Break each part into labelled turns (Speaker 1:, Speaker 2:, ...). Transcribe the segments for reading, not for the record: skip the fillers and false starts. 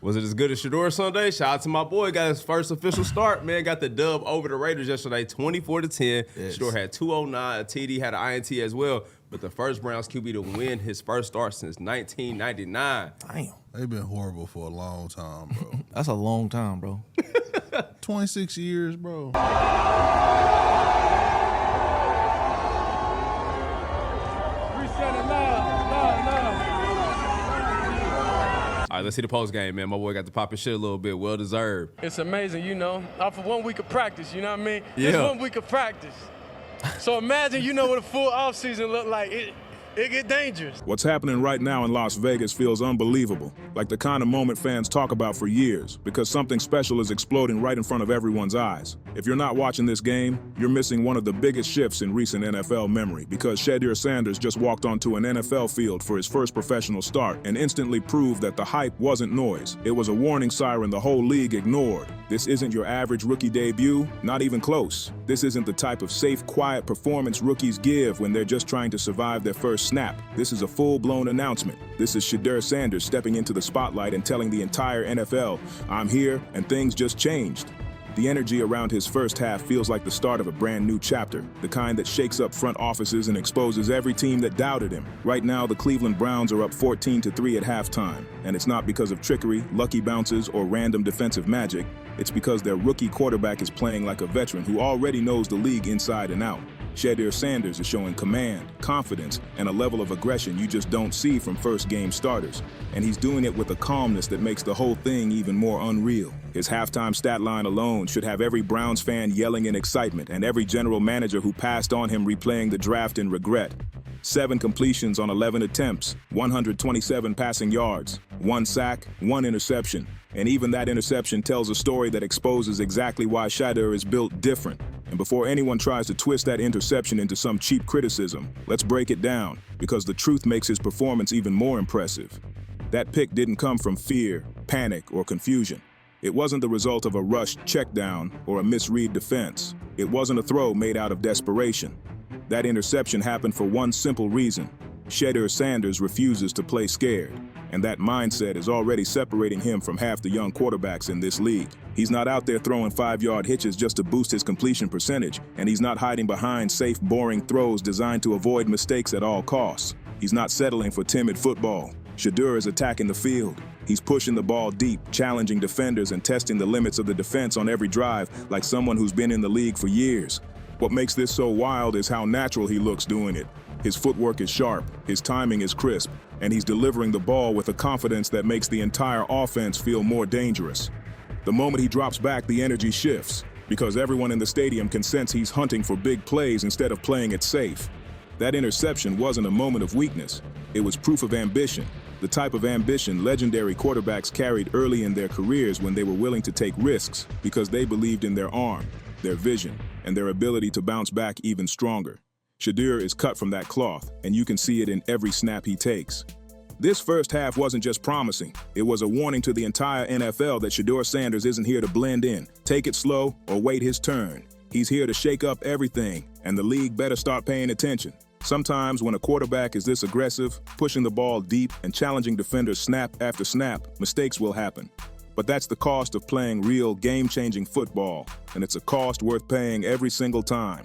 Speaker 1: Was it as good as Shedeur Sunday? Shout out to my boy. Got his first official start, man. Got the dub over the Raiders yesterday, 24-10. Yes. Shedeur had 209. A TD had an INT as well. But the first Browns QB to win his first start since 1999.
Speaker 2: Damn.
Speaker 3: They've been horrible for a long time, bro.
Speaker 2: That's a long time, bro.
Speaker 3: 26 years, bro.
Speaker 1: All right, let's see the post game, man. My boy got to pop his shit a little bit. Well deserved.
Speaker 4: It's amazing, you know, off of 1 week of practice, you know what I mean?
Speaker 1: Yeah.
Speaker 4: It's 1 week of practice. So imagine, you know, what a full offseason look like. It get dangerous.
Speaker 5: What's happening right now in Las Vegas feels unbelievable, like the kind of moment fans talk about for years, because something special is exploding right in front of everyone's eyes. If you're not watching this game, you're missing one of the biggest shifts in recent NFL memory, because Shedeur Sanders just walked onto an NFL field for his first professional start and instantly proved that the hype wasn't noise. It was a warning siren the whole league ignored. This isn't your average rookie debut, not even close. This isn't the type of safe, quiet performance rookies give when they're just trying to survive their first snap. This is a full-blown announcement. This is Shedeur Sanders stepping into the spotlight and telling the entire NFL, I'm here and things just changed. The energy around his first half feels like the start of a brand new chapter, the kind that shakes up front offices and exposes every team that doubted him. Right now, the Cleveland Browns are up 14-3 at halftime, and it's not because of trickery, lucky bounces, or random defensive magic. It's because their rookie quarterback is playing like a veteran who already knows the league inside and out. Shedeur Sanders is showing command, confidence, and a level of aggression you just don't see from first-game starters. And he's doing it with a calmness that makes the whole thing even more unreal. His halftime stat line alone should have every Browns fan yelling in excitement and every general manager who passed on him replaying the draft in regret. 7 completions on 11 attempts, 127 passing yards, 1 sack, 1 interception. And even that interception tells a story that exposes exactly why Shedeur is built different. And before anyone tries to twist that interception into some cheap criticism, let's break it down, because the truth makes his performance even more impressive. That pick didn't come from fear, panic, or confusion. It wasn't the result of a rushed check down or a misread defense. It wasn't a throw made out of desperation. That interception happened for one simple reason. Shedeur Sanders refuses to play scared. And that mindset is already separating him from half the young quarterbacks in this league. He's not out there throwing 5-yard hitches just to boost his completion percentage, and he's not hiding behind safe, boring throws designed to avoid mistakes at all costs. He's not settling for timid football. Shedeur is attacking the field. He's pushing the ball deep, challenging defenders and testing the limits of the defense on every drive like someone who's been in the league for years. What makes this so wild is how natural he looks doing it. His footwork is sharp, his timing is crisp, and he's delivering the ball with a confidence that makes the entire offense feel more dangerous. The moment he drops back, the energy shifts, because everyone in the stadium can sense he's hunting for big plays instead of playing it safe. That interception wasn't a moment of weakness. It was proof of ambition, the type of ambition legendary quarterbacks carried early in their careers when they were willing to take risks because they believed in their arm, their vision, and their ability to bounce back even stronger. Shedeur is cut from that cloth, and you can see it in every snap he takes. This first half wasn't just promising. It was a warning to the entire NFL that Shedeur Sanders isn't here to blend in, take it slow, or wait his turn. He's here to shake up everything, and the league better start paying attention. Sometimes when a quarterback is this aggressive, pushing the ball deep and challenging defenders snap after snap, mistakes will happen. But that's the cost of playing real game-changing football, and it's a cost worth paying every single time.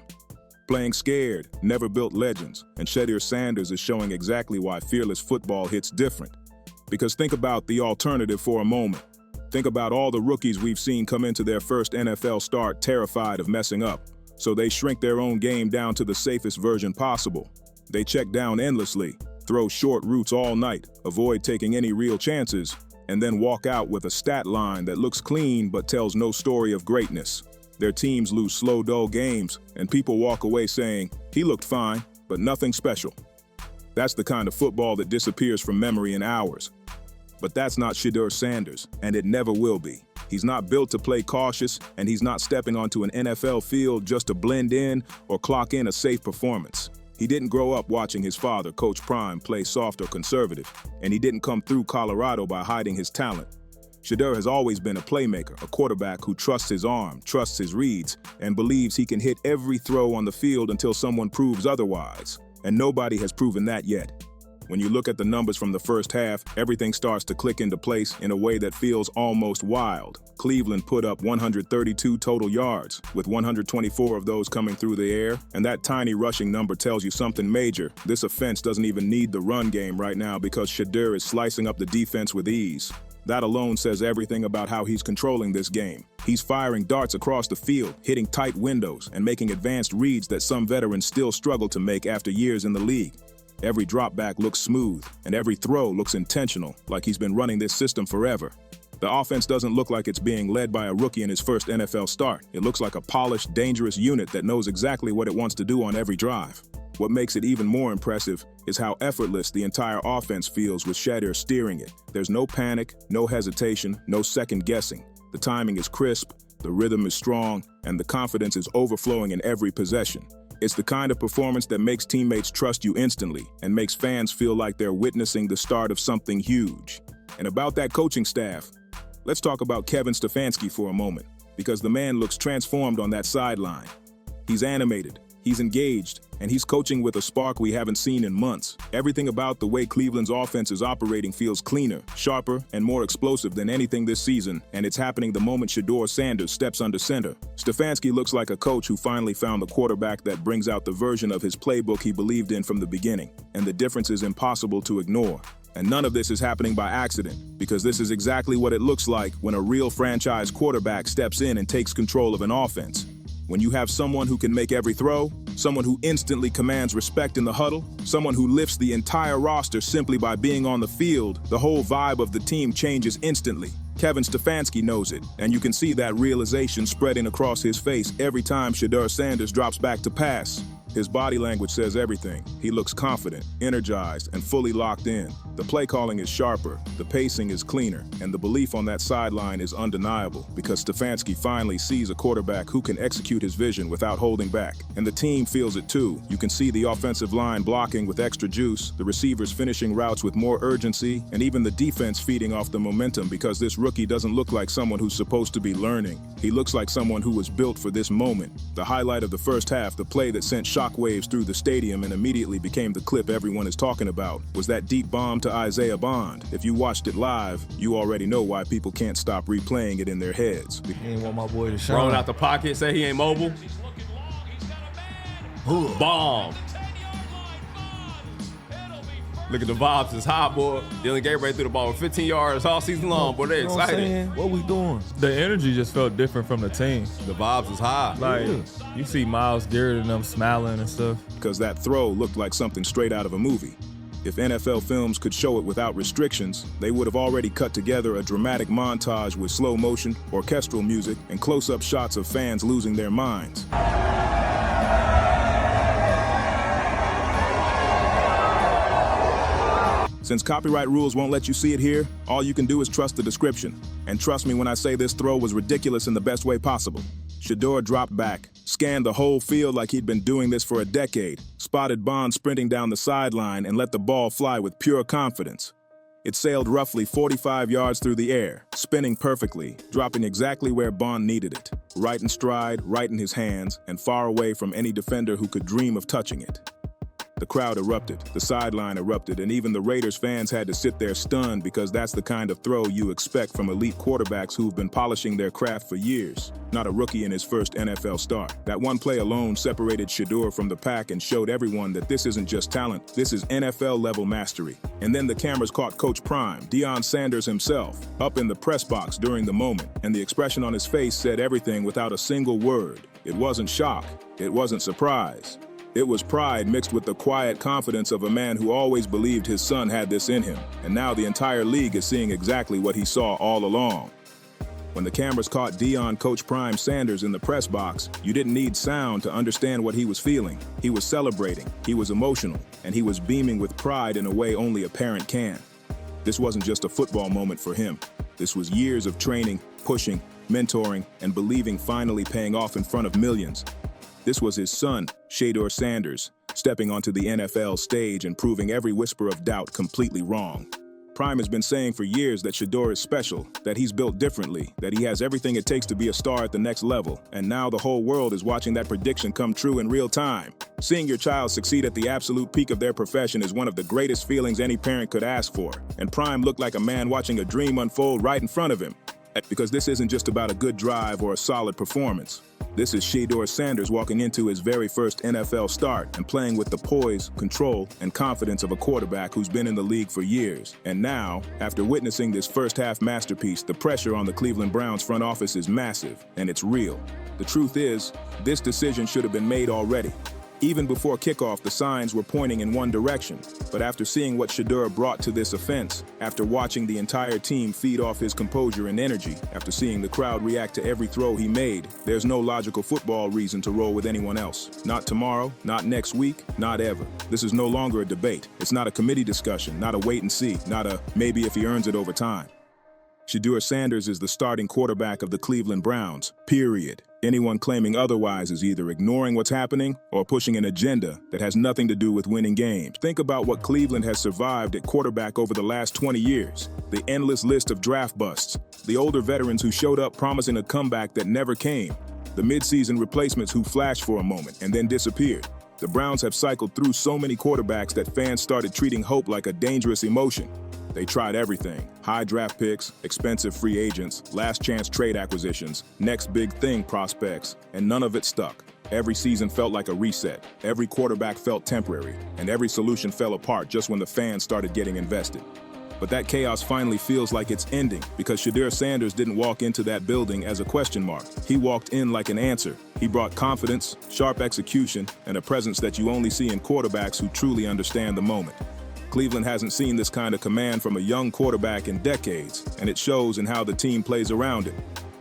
Speaker 5: Playing scared never built legends, and Shedeur Sanders is showing exactly why fearless football hits different. Because think about the alternative for a moment. Think about all the rookies we've seen come into their first NFL start terrified of messing up, so they shrink their own game down to the safest version possible. They check down endlessly, throw short routes all night, avoid taking any real chances, and then walk out with a stat line that looks clean but tells no story of greatness. Their teams lose slow, dull games, and people walk away saying, he looked fine, but nothing special. That's the kind of football that disappears from memory in hours. But that's not Shedeur Sanders, and it never will be. He's not built to play cautious, and he's not stepping onto an NFL field just to blend in or clock in a safe performance. He didn't grow up watching his father, Coach Prime, play soft or conservative, and he didn't come through Colorado by hiding his talent. Shedeur has always been a playmaker, a quarterback who trusts his arm, trusts his reads, and believes he can hit every throw on the field until someone proves otherwise. And nobody has proven that yet. When you look at the numbers from the first half, everything starts to click into place in a way that feels almost wild. Cleveland put up 132 total yards, with 124 of those coming through the air, and that tiny rushing number tells you something major. This offense doesn't even need the run game right now because Shedeur is slicing up the defense with ease. That alone says everything about how he's controlling this game. He's firing darts across the field, hitting tight windows, and making advanced reads that some veterans still struggle to make after years in the league. Every drop back looks smooth, and every throw looks intentional, like he's been running this system forever. The offense doesn't look like it's being led by a rookie in his first NFL start. It looks like a polished, dangerous unit that knows exactly what it wants to do on every drive. What makes it even more impressive is how effortless the entire offense feels with Shedeur steering it. There's no panic, no hesitation, no second guessing. The timing is crisp, the rhythm is strong, and the confidence is overflowing in every possession. It's the kind of performance that makes teammates trust you instantly and makes fans feel like they're witnessing the start of something huge. And about that coaching staff, let's talk about Kevin Stefanski for a moment, because the man looks transformed on that sideline. He's animated, he's engaged, and he's coaching with a spark we haven't seen in months. Everything about the way Cleveland's offense is operating feels cleaner, sharper, and more explosive than anything this season, and it's happening the moment Shedeur Sanders steps under center. Stefanski looks like a coach who finally found the quarterback that brings out the version of his playbook he believed in from the beginning, and the difference is impossible to ignore. And none of this is happening by accident, because this is exactly what it looks like when a real franchise quarterback steps in and takes control of an offense. When you have someone who can make every throw, someone who instantly commands respect in the huddle, someone who lifts the entire roster simply by being on the field, the whole vibe of the team changes instantly. Kevin Stefanski knows it, and you can see that realization spreading across his face every time Shedeur Sanders drops back to pass. His body language says everything. He looks confident, energized, and fully locked in. The play calling is sharper, the pacing is cleaner, and the belief on that sideline is undeniable because Stefanski finally sees a quarterback who can execute his vision without holding back. And the team feels it too. You can see the offensive line blocking with extra juice, the receivers finishing routes with more urgency, and even the defense feeding off the momentum because this rookie doesn't look like someone who's supposed to be learning. He looks like someone who was built for this moment. The highlight of the first half, the play that sent shockwaves through the stadium and immediately became the clip everyone is talking about, was that deep bomb to Isaiah Bond. If you watched it live, you already know why people can't stop replaying it in their heads.
Speaker 4: You ain't want my boy to shine.
Speaker 1: Rolling out the pocket, say he ain't mobile. Bomb. Look at the vibes, it's hot, boy. Dylan Gabriel threw the ball with 15 yards all season long, boy. They're
Speaker 4: You know what I'm
Speaker 1: excited.
Speaker 4: saying? What we doing?
Speaker 2: The energy just felt different from the team.
Speaker 1: The vibes is high.
Speaker 2: Like, you see Myles Garrett and them smiling and stuff.
Speaker 5: Because that throw looked like something straight out of a movie. If NFL films could show it without restrictions, they would have already cut together a dramatic montage with slow motion, orchestral music, and close-up shots of fans losing their minds. Since copyright rules won't let you see it here, all you can do is trust the description. And trust me when I say this throw was ridiculous in the best way possible. Shedeur dropped back, scanned the whole field like he'd been doing this for a decade, spotted Bond sprinting down the sideline, and let the ball fly with pure confidence. It sailed roughly 45 yards through the air, spinning perfectly, dropping exactly where Bond needed it. Right in stride, right in his hands, and far away from any defender who could dream of touching it. The crowd erupted, the sideline erupted, and even the Raiders fans had to sit there stunned because that's the kind of throw you expect from elite quarterbacks who've been polishing their craft for years, not a rookie in his first NFL start. That one play alone separated Shedeur from the pack and showed everyone that this isn't just talent, this is NFL-level mastery. And then the cameras caught Coach Prime, Deion Sanders himself, up in the press box during the moment, and the expression on his face said everything without a single word. It wasn't shock, it wasn't surprise. It was pride mixed with the quiet confidence of a man who always believed his son had this in him, and now the entire league is seeing exactly what he saw all along. When the cameras caught Deion Coach Prime Sanders in the press box, you didn't need sound to understand what he was feeling. He was celebrating, he was emotional, and he was beaming with pride in a way only a parent can. This wasn't just a football moment for him. This was years of training, pushing, mentoring, and believing finally paying off in front of millions. This was his son, Shedeur Sanders, stepping onto the NFL stage and proving every whisper of doubt completely wrong. Prime has been saying for years that Shedeur is special, that he's built differently, that he has everything it takes to be a star at the next level, and now the whole world is watching that prediction come true in real time. Seeing your child succeed at the absolute peak of their profession is one of the greatest feelings any parent could ask for, and Prime looked like a man watching a dream unfold right in front of him. Because this isn't just about a good drive or a solid performance. This is Shedeur Sanders walking into his very first NFL start and playing with the poise, control, and confidence of a quarterback who's been in the league for years. And now, after witnessing this first-half masterpiece, the pressure on the Cleveland Browns front office is massive, and it's real. The truth is, this decision should have been made already. Even before kickoff, the signs were pointing in one direction. But after seeing what Shedeur brought to this offense, after watching the entire team feed off his composure and energy, after seeing the crowd react to every throw he made, there's no logical football reason to roll with anyone else. Not tomorrow, not next week, not ever. This is no longer a debate. It's not a committee discussion, not a wait and see, not a maybe if he earns it over time. Shedeur Sanders is the starting quarterback of the Cleveland Browns, period. Anyone claiming otherwise is either ignoring what's happening or pushing an agenda that has nothing to do with winning games. Think about what Cleveland has survived at quarterback over the last 20 years. The endless list of draft busts. The older veterans who showed up promising a comeback that never came. The midseason replacements who flashed for a moment and then disappeared. The Browns have cycled through so many quarterbacks that fans started treating hope like a dangerous emotion. They tried everything. High draft picks, expensive free agents, last chance trade acquisitions, next big thing prospects, and none of it stuck. Every season felt like a reset. Every quarterback felt temporary, and every solution fell apart just when the fans started getting invested. But that chaos finally feels like it's ending because Shedeur Sanders didn't walk into that building as a question mark. He walked in like an answer. He brought confidence, sharp execution, and a presence that you only see in quarterbacks who truly understand the moment. Cleveland hasn't seen this kind of command from a young quarterback in decades, and it shows in how the team plays around it.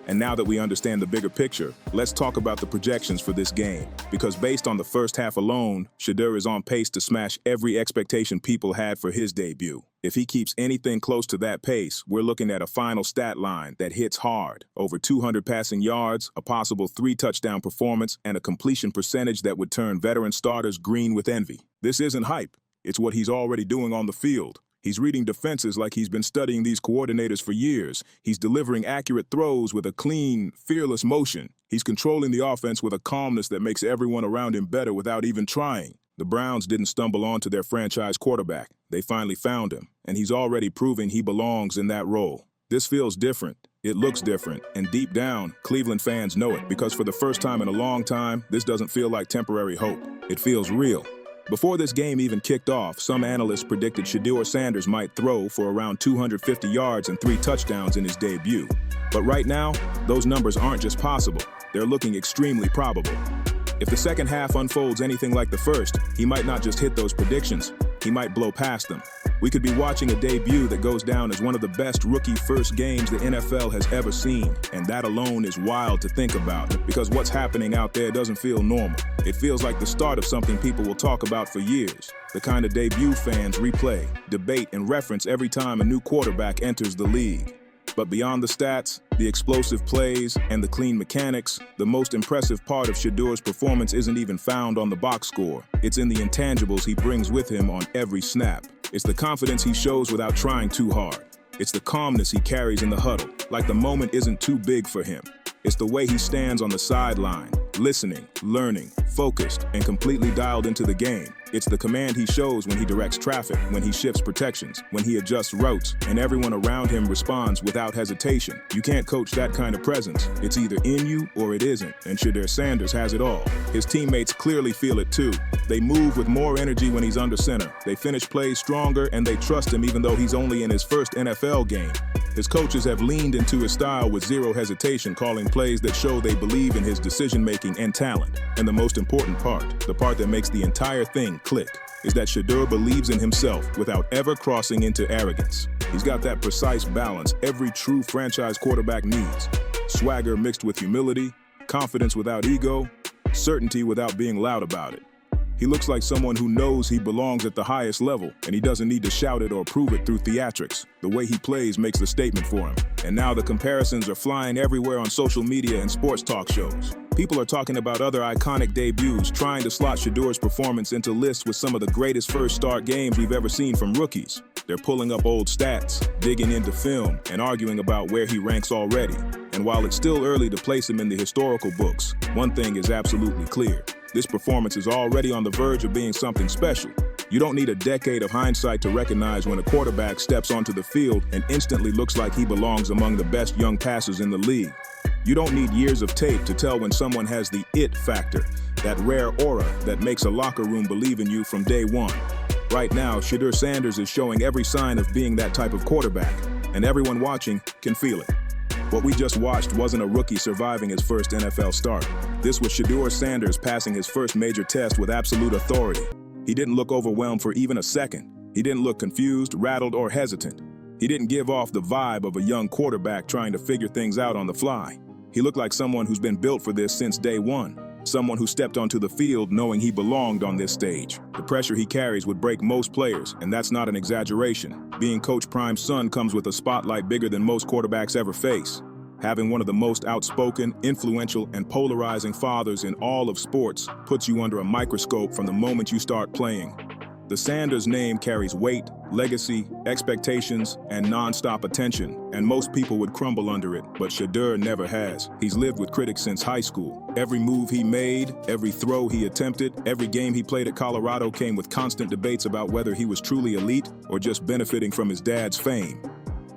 Speaker 5: And now that we understand the bigger picture, let's talk about the projections for this game. Because based on the first half alone, Shedeur is on pace to smash every expectation people had for his debut. If he keeps anything close to that pace, we're looking at a final stat line that hits hard. Over 200 passing yards, a possible 3-touchdown performance, and a completion percentage that would turn veteran starters green with envy. This isn't hype. It's what he's already doing on the field. He's reading defenses like he's been studying these coordinators for years. He's delivering accurate throws with a clean, fearless motion. He's controlling the offense with a calmness that makes everyone around him better without even trying. The Browns didn't stumble onto their franchise quarterback. They finally found him, and he's already proving he belongs in that role. This feels different. It looks different, and deep down, Cleveland fans know it, because for the first time in a long time, this doesn't feel like temporary hope. It feels real. Before this game even kicked off, some analysts predicted Shedeur Sanders might throw for around 250 yards and 3 touchdowns in his debut. But right now, those numbers aren't just possible, they're looking extremely probable. If the second half unfolds anything like the first, he might not just hit those predictions, he might blow past them. We could be watching a debut that goes down as one of the best rookie first games the NFL has ever seen, and that alone is wild to think about, because what's happening out there doesn't feel normal. It feels like the start of something people will talk about for years, the kind of debut fans replay, debate, and reference every time a new quarterback enters the league. But beyond the stats, the explosive plays, and the clean mechanics, the most impressive part of Shedeur's performance isn't even found on the box score. It's in the intangibles he brings with him on every snap. It's the confidence he shows without trying too hard. It's the calmness he carries in the huddle, like the moment isn't too big for him. It's the way he stands on the sideline, listening, learning, focused, and completely dialed into the game. It's the command he shows when he directs traffic, when he shifts protections, when he adjusts routes, and everyone around him responds without hesitation. You can't coach that kind of presence. It's either in you or it isn't, and Shedeur Sanders has it all. His teammates clearly feel it too. They move with more energy when he's under center. They finish plays stronger, and they trust him even though he's only in his first NFL game. His coaches have leaned into his style with zero hesitation, calling plays that show they believe in his decision-making and talent. And the most important part, the part that makes the entire thing click, is that Shedeur believes in himself without ever crossing into arrogance. He's got that precise balance every true franchise quarterback needs. Swagger mixed with humility, confidence without ego, certainty without being loud about it. He looks like someone who knows he belongs at the highest level, and he doesn't need to shout it or prove it through theatrics. The way he plays makes the statement for him. And now the comparisons are flying everywhere on social media and sports talk shows. People are talking about other iconic debuts, trying to slot Shedeur's performance into lists with some of the greatest first start games we've ever seen from rookies. They're pulling up old stats, digging into film, and arguing about where he ranks already. And while it's still early to place him in the historical books, one thing is absolutely clear. This performance is already on the verge of being something special. You don't need a decade of hindsight to recognize when a quarterback steps onto the field and instantly looks like he belongs among the best young passers in the league. You don't need years of tape to tell when someone has the it factor, that rare aura that makes a locker room believe in you from day one. Right now, Shedeur Sanders is showing every sign of being that type of quarterback, and everyone watching can feel it. What we just watched wasn't a rookie surviving his first NFL start. This was Shedeur Sanders passing his first major test with absolute authority. He didn't look overwhelmed for even a second. He didn't look confused, rattled, or hesitant. He didn't give off the vibe of a young quarterback trying to figure things out on the fly. He looked like someone who's been built for this since day one. Someone who stepped onto the field knowing he belonged on this stage. The pressure he carries would break most players, and that's not an exaggeration. Being Coach Prime's son comes with a spotlight bigger than most quarterbacks ever face. Having one of the most outspoken, influential, and polarizing fathers in all of sports puts you under a microscope from the moment you start playing. The Sanders name carries weight, legacy, expectations, and non-stop attention, and most people would crumble under it, but Shedeur never has. He's lived with critics since high school. Every move he made, every throw he attempted, every game he played at Colorado came with constant debates about whether he was truly elite or just benefiting from his dad's fame.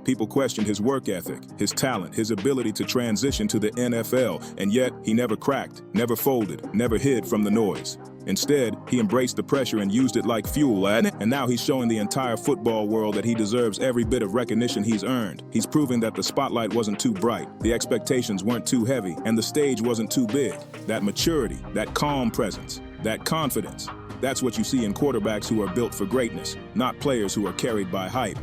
Speaker 5: People questioned his work ethic, his talent, his ability to transition to the NFL, and yet he never cracked, never folded, never hid from the noise. Instead, he embraced the pressure and used it like fuel, and now he's showing the entire football world that he deserves every bit of recognition he's earned. He's proving that the spotlight wasn't too bright, the expectations weren't too heavy, and the stage wasn't too big. That maturity, that calm presence, that confidence, that's what you see in quarterbacks who are built for greatness, not players who are carried by hype.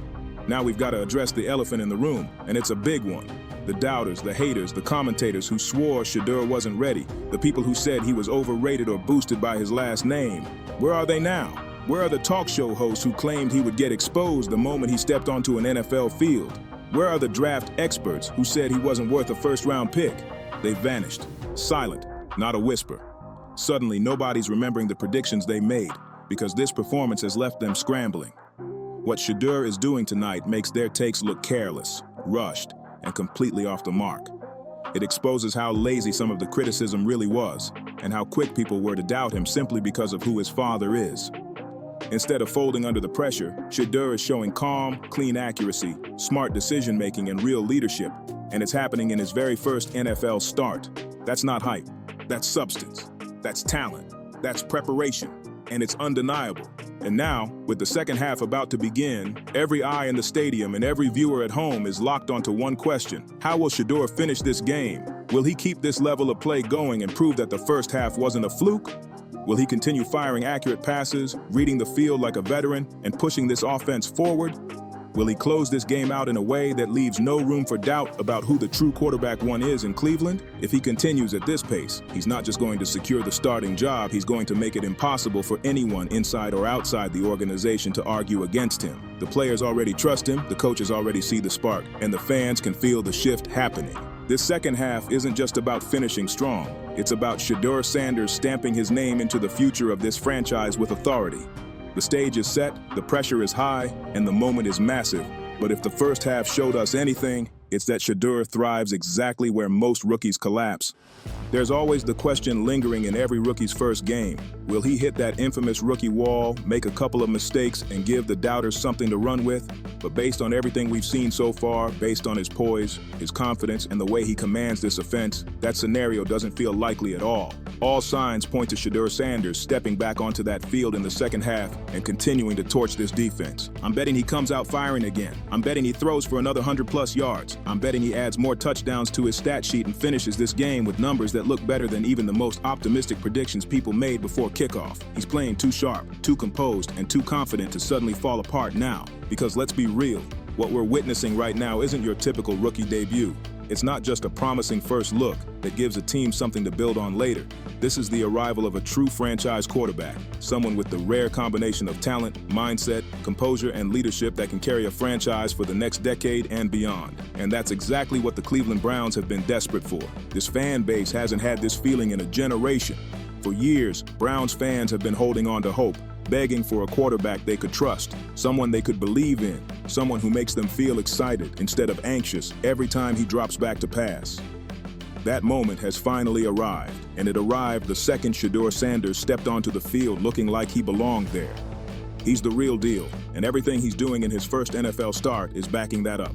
Speaker 5: Now we've got to address the elephant in the room, and it's a big one. The doubters, the haters, the commentators who swore Shedeur wasn't ready, the people who said he was overrated or boosted by his last name. Where are they now? Where are the talk show hosts who claimed he would get exposed the moment he stepped onto an NFL field? Where are the draft experts who said he wasn't worth a first-round pick? They vanished, silent, not a whisper. Suddenly, nobody's remembering the predictions they made, because this performance has left them scrambling. What Shedeur is doing tonight makes their takes look careless, rushed, and completely off the mark. It exposes how lazy some of the criticism really was, and how quick people were to doubt him simply because of who his father is. Instead of folding under the pressure, Shedeur is showing calm, clean accuracy, smart decision-making, and real leadership, and it's happening in his very first NFL start. That's not hype. That's substance. That's talent. That's preparation. And it's undeniable. And now, with the second half about to begin, every eye in the stadium and every viewer at home is locked onto one question. How will Shedeur finish this game? Will he keep this level of play going and prove that the first half wasn't a fluke? Will he continue firing accurate passes, reading the field like a veteran, and pushing this offense forward? Will he close this game out in a way that leaves no room for doubt about who the true quarterback one is in Cleveland? If he continues at this pace, he's not just going to secure the starting job, he's going to make it impossible for anyone inside or outside the organization to argue against him. The players already trust him, the coaches already see the spark, and the fans can feel the shift happening. This second half isn't just about finishing strong. It's about Shedeur Sanders stamping his name into the future of this franchise with authority. The stage is set, the pressure is high, and the moment is massive. But if the first half showed us anything, it's that Shedeur thrives exactly where most rookies collapse. There's always the question lingering in every rookie's first game. Will he hit that infamous rookie wall, make a couple of mistakes, and give the doubters something to run with? But based on everything we've seen so far, based on his poise, his confidence, and the way he commands this offense, that scenario doesn't feel likely at all. All signs point to Shedeur Sanders stepping back onto that field in the second half and continuing to torch this defense. I'm betting he comes out firing again. I'm betting he throws for another 100+ yards. I'm betting he adds more touchdowns to his stat sheet and finishes this game with numbers that look better than even the most optimistic predictions people made before kickoff. He's playing too sharp, too composed, and too confident to suddenly fall apart now. Because let's be real, what we're witnessing right now isn't your typical rookie debut. It's not just a promising first look that gives a team something to build on later. This is the arrival of a true franchise quarterback, someone with the rare combination of talent, mindset, composure, and leadership that can carry a franchise for the next decade and beyond. And that's exactly what the Cleveland Browns have been desperate for. This fan base hasn't had this feeling in a generation. For years, Browns fans have been holding on to hope, begging for a quarterback they could trust, someone they could believe in, someone who makes them feel excited instead of anxious every time he drops back to pass. That moment has finally arrived, and it arrived the second Shedeur Sanders stepped onto the field looking like he belonged there. He's the real deal, and everything he's doing in his first NFL start is backing that up.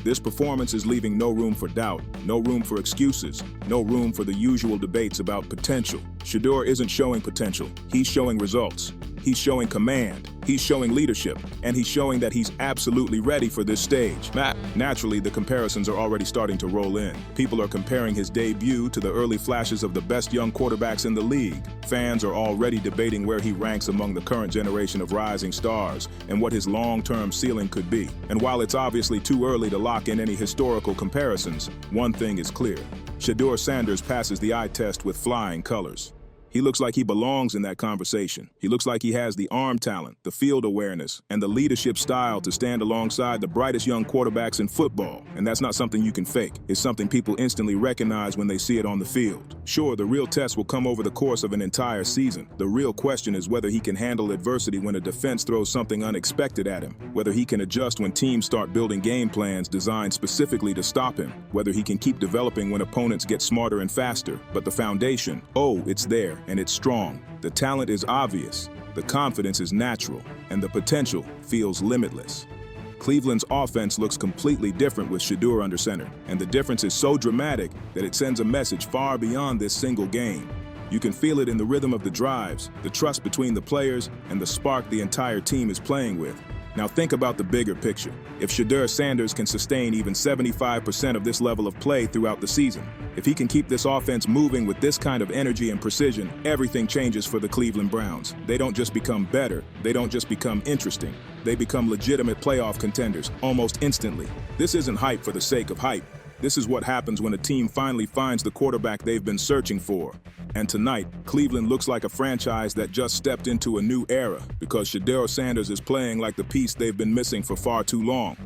Speaker 5: This performance is leaving no room for doubt, no room for excuses, no room for the usual debates about potential. Shedeur isn't showing potential, he's showing results. He's showing command, he's showing leadership, and he's showing that he's absolutely ready for this stage. Naturally, the comparisons are already starting to roll in. People are comparing his debut to the early flashes of the best young quarterbacks in the league. Fans are already debating where he ranks among the current generation of rising stars and what his long-term ceiling could be. And while it's obviously too early to lock in any historical comparisons, one thing is clear. Shedeur Sanders passes the eye test with flying colors. He looks like he belongs in that conversation. He looks like he has the arm talent, the field awareness, and the leadership style to stand alongside the brightest young quarterbacks in football. And that's not something you can fake. It's something people instantly recognize when they see it on the field. Sure, the real test will come over the course of an entire season. The real question is whether he can handle adversity when a defense throws something unexpected at him, whether he can adjust when teams start building game plans designed specifically to stop him, whether he can keep developing when opponents get smarter and faster. But the foundation, it's there. And it's strong. The talent is obvious, the confidence is natural, and the potential feels limitless. Cleveland's offense looks completely different with Shedeur under center, and the difference is so dramatic that it sends a message far beyond this single game. You can feel it in the rhythm of the drives, the trust between the players, and the spark the entire team is playing with. Now think about the bigger picture. If Shedeur Sanders can sustain even 75% of this level of play throughout the season, if he can keep this offense moving with this kind of energy and precision, everything changes for the Cleveland Browns. They don't just become better, they don't just become interesting. They become legitimate playoff contenders almost instantly. This isn't hype for the sake of hype. This is what happens when a team finally finds the quarterback they've been searching for. And tonight, Cleveland looks like a franchise that just stepped into a new era because Shedeur Sanders is playing like the piece they've been missing for far too long.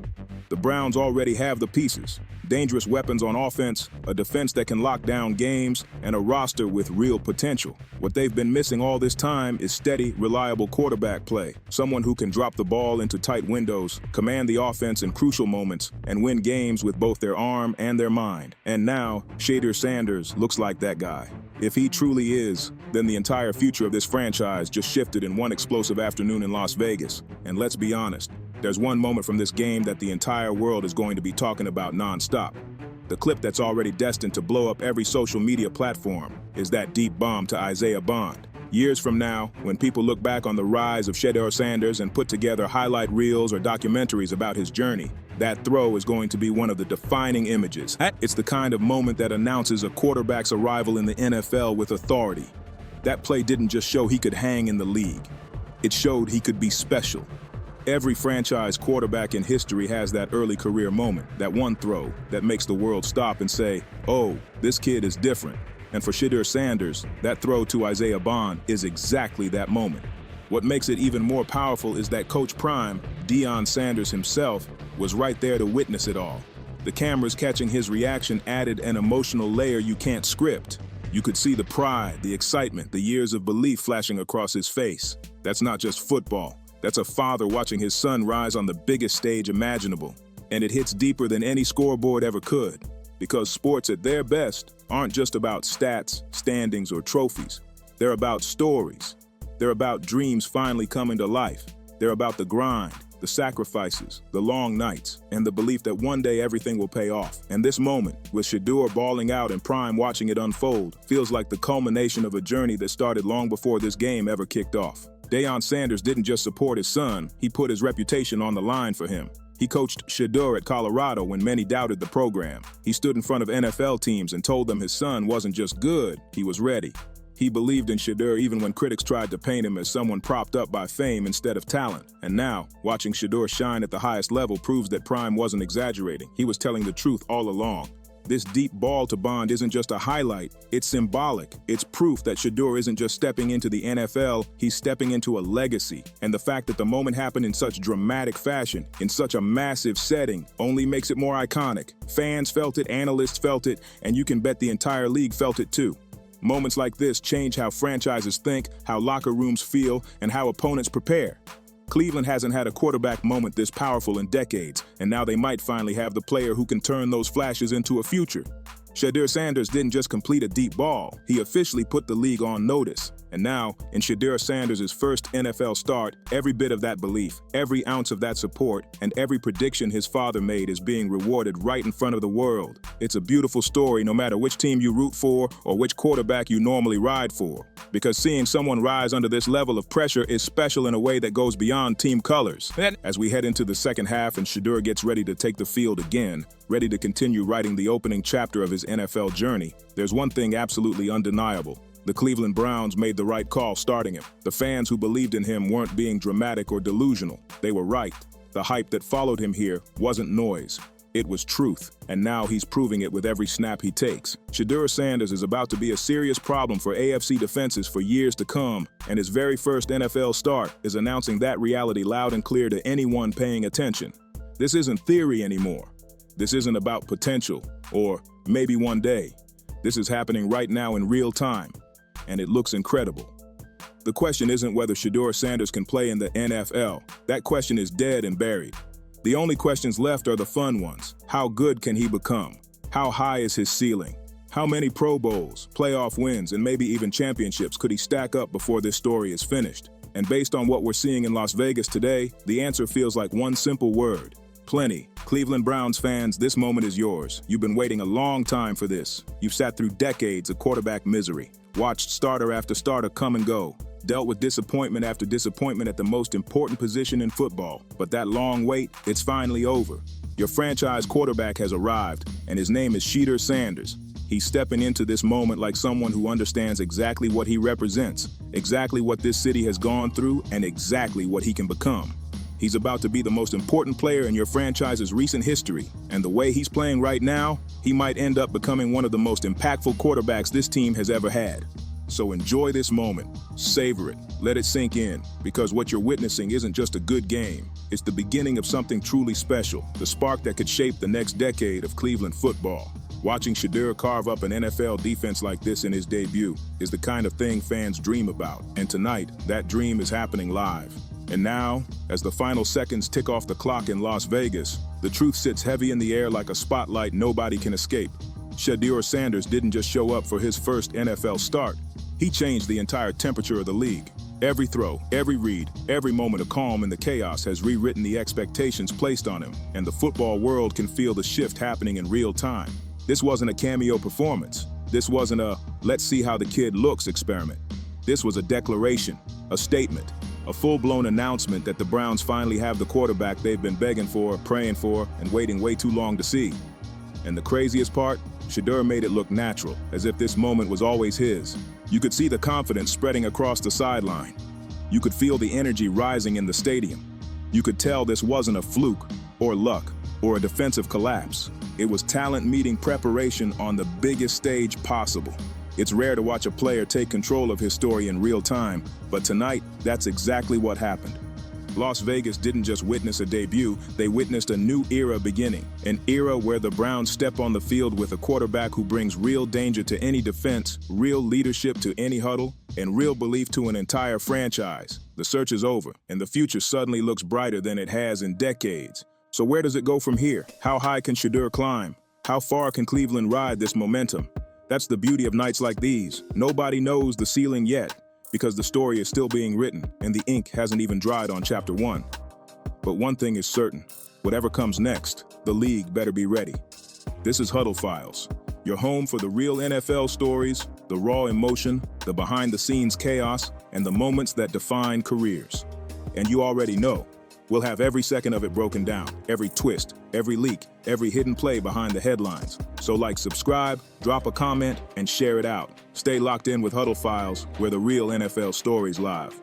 Speaker 5: The Browns already have the pieces. Dangerous weapons on offense, a defense that can lock down games, and a roster with real potential. What they've been missing all this time is steady, reliable quarterback play. Someone who can drop the ball into tight windows, command the offense in crucial moments, and win games with both their arm and their mind. And now, Shedeur Sanders looks like that guy. If he truly is, then the entire future of this franchise just shifted in one explosive afternoon in Las Vegas. And let's be honest, there's one moment from this game that the entire world is going to be talking about nonstop. The clip that's already destined to blow up every social media platform is that deep bomb to Isaiah Bond. Years from now, when people look back on the rise of Shedeur Sanders and put together highlight reels or documentaries about his journey, that throw is going to be one of the defining images. It's the kind of moment that announces a quarterback's arrival in the NFL with authority. That play didn't just show he could hang in the league. It showed he could be special. Every franchise quarterback in history has that early career moment, that one throw that makes the world stop and say, oh, this kid is different. And for Shedeur Sanders, that throw to Isaiah Bond is exactly that moment. What makes it even more powerful is that Coach Prime, Deion Sanders himself, was right there to witness it all. The cameras catching his reaction added an emotional layer you can't script. You could see the pride, the excitement, the years of belief flashing across his face. That's not just football. That's a father watching his son rise on the biggest stage imaginable. And it hits deeper than any scoreboard ever could. Because sports at their best aren't just about stats, standings, or trophies. They're about stories. They're about dreams finally coming to life. They're about the grind, the sacrifices, the long nights, and the belief that one day everything will pay off. And this moment, with Shedeur balling out and Prime watching it unfold, feels like the culmination of a journey that started long before this game ever kicked off. Deion Sanders didn't just support his son, he put his reputation on the line for him. He coached Shedeur at Colorado when many doubted the program. He stood in front of NFL teams and told them his son wasn't just good, he was ready. He believed in Shedeur even when critics tried to paint him as someone propped up by fame instead of talent. And now, watching Shedeur shine at the highest level proves that Prime wasn't exaggerating. He was telling the truth all along. This deep ball to Bond isn't just a highlight, it's symbolic. It's proof that Shedeur isn't just stepping into the NFL, he's stepping into a legacy. And the fact that the moment happened in such dramatic fashion, in such a massive setting, only makes it more iconic. Fans felt it, analysts felt it, and you can bet the entire league felt it too. Moments like this change how franchises think, how locker rooms feel, and how opponents prepare. Cleveland hasn't had a quarterback moment this powerful in decades, and now they might finally have the player who can turn those flashes into a future. Shedeur Sanders didn't just complete a deep ball, he officially put the league on notice. And now, in Shedeur Sanders' first NFL start, every bit of that belief, every ounce of that support, and every prediction his father made is being rewarded right in front of the world. It's a beautiful story no matter which team you root for or which quarterback you normally ride for. Because seeing someone rise under this level of pressure is special in a way that goes beyond team colors. As we head into the second half and Shedeur gets ready to take the field again, ready to continue writing the opening chapter of his NFL journey, there's one thing absolutely undeniable. The Cleveland Browns made the right call starting him. The fans who believed in him weren't being dramatic or delusional. They were right. The hype that followed him here wasn't noise. It was truth, and now he's proving it with every snap he takes. Shedeur Sanders is about to be a serious problem for AFC defenses for years to come, and his very first NFL start is announcing that reality loud and clear to anyone paying attention. This isn't theory anymore. This isn't about potential, or maybe one day. This is happening right now in real time. And it looks incredible. The question isn't whether Shedeur Sanders can play in the NFL. That question is dead and buried. The only questions left are the fun ones. How good can he become? How high is his ceiling? How many Pro Bowls, playoff wins, and maybe even championships could he stack up before this story is finished? And based on what we're seeing in Las Vegas today, the answer feels like one simple word: plenty. Cleveland Browns fans, this moment is yours. You've been waiting a long time for this. You've sat through decades of quarterback misery, watched starter after starter come and go, dealt with disappointment after disappointment at the most important position in football. But that long wait, it's finally over. Your franchise quarterback has arrived, and his name is Shedeur Sanders. He's stepping into this moment like someone who understands exactly what he represents, exactly what this city has gone through, and exactly what he can become. He's about to be the most important player in your franchise's recent history, and the way he's playing right now, he might end up becoming one of the most impactful quarterbacks this team has ever had. So enjoy this moment, savor it, let it sink in, because what you're witnessing isn't just a good game, it's the beginning of something truly special, the spark that could shape the next decade of Cleveland football. Watching Shedeur carve up an NFL defense like this in his debut is the kind of thing fans dream about, and tonight, that dream is happening live. And now, as the final seconds tick off the clock in Las Vegas, the truth sits heavy in the air like a spotlight nobody can escape. Shedeur Sanders didn't just show up for his first NFL start. He changed the entire temperature of the league. Every throw, every read, every moment of calm in the chaos has rewritten the expectations placed on him, and the football world can feel the shift happening in real time. This wasn't a cameo performance. This wasn't a "let's see how the kid looks" experiment. This was a declaration, a statement, a full-blown announcement that the Browns finally have the quarterback they've been begging for, praying for, and waiting way too long to see. And the craziest part? Shedeur made it look natural, as if this moment was always his. You could see the confidence spreading across the sideline. You could feel the energy rising in the stadium. You could tell this wasn't a fluke, or luck, or a defensive collapse. It was talent meeting preparation on the biggest stage possible. It's rare to watch a player take control of his story in real time, but tonight, that's exactly what happened. Las Vegas didn't just witness a debut, they witnessed a new era beginning. An era where the Browns step on the field with a quarterback who brings real danger to any defense, real leadership to any huddle, and real belief to an entire franchise. The search is over, and the future suddenly looks brighter than it has in decades. So where does it go from here? How high can Shedeur climb? How far can Cleveland ride this momentum? That's the beauty of nights like these. Nobody knows the ceiling yet, because the story is still being written and the ink hasn't even dried on chapter 1. But one thing is certain, whatever comes next, the league better be ready. This is Huddle Files, your home for the real NFL stories, the raw emotion, the behind-the-scenes chaos, and the moments that define careers. And you already know, we'll have every second of it broken down, every twist, every leak, every hidden play behind the headlines. So subscribe, drop a comment, and share it out. Stay locked in with Huddle Files, where the real NFL stories live.